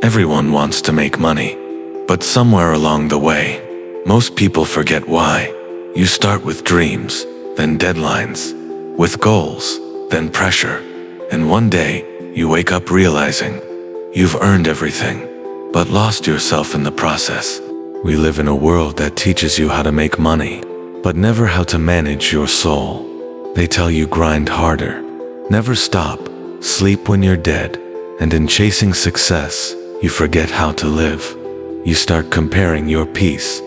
Everyone wants to make money, but somewhere along the way, most people forget why. You start with dreams, then deadlines, with goals, then pressure, and one day, you wake up realizing you've earned everything, but lost yourself in the process. We live in a world that teaches you how to make money, but never how to manage your soul. They tell you grind harder, never stop, sleep when you're dead, and in chasing success, you forget how to live. You start comparing your peace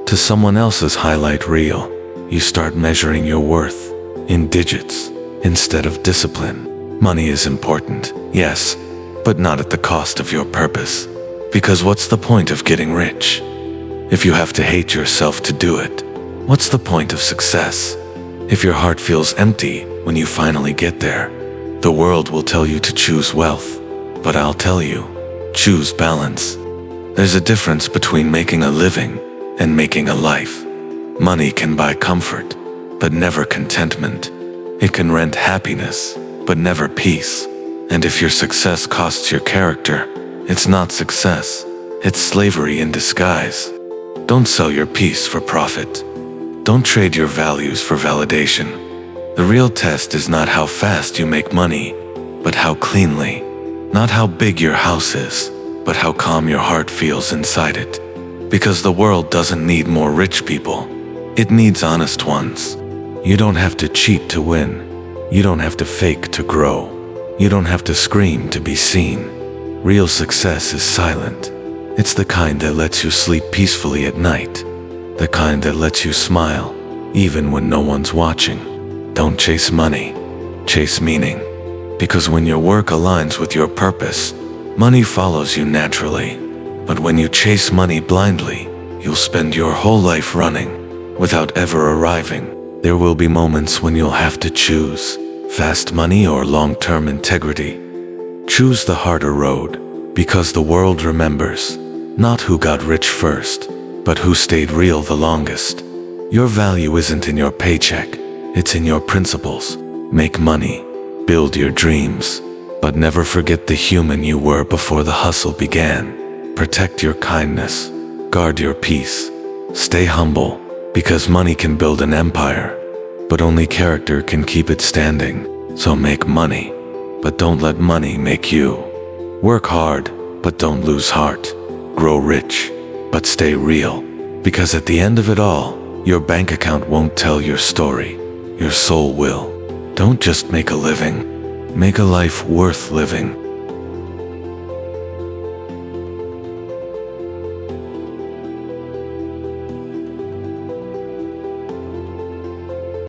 to someone else's highlight reel. You start measuring your worth in digits instead of discipline. Money is important, yes, but not at the cost of your purpose. Because what's the point of getting rich if you have to hate yourself to do it? What's the point of success if your heart feels empty when you finally get there? The world will tell you to choose wealth, but I'll tell you, choose balance. There's a difference between making a living and making a life. Money can buy comfort, but never contentment. It can rent happiness, but never peace. And if your success costs your character, it's not success, it's slavery in disguise. Don't sell your peace for profit. Don't trade your values for validation. The real test is not how fast you make money, but how cleanly. Not how big your house is, but how calm your heart feels inside it. Because the world doesn't need more rich people. It needs honest ones. You don't have to cheat to win. You don't have to fake to grow. You don't have to scream to be seen. Real success is silent. It's the kind that lets you sleep peacefully at night. The kind that lets you smile, even when no one's watching. Don't chase money, chase meaning. Because when your work aligns with your purpose, money follows you naturally. But when you chase money blindly, you'll spend your whole life running without ever arriving. There will be moments when you'll have to choose fast money or long-term integrity. Choose the harder road, because the world remembers not who got rich first, but who stayed real the longest. Your value isn't in your paycheck, it's in your principles. Make money, build your dreams, but never forget the human you were before the hustle began. Protect your kindness, guard your peace, stay humble, because money can build an empire, but only character can keep it standing. So make money, but don't let money make you. Work hard, but don't lose heart. Grow rich, but stay real, because at the end of it all, your bank account won't tell your story, your soul will. Don't just make a living, make a life worth living.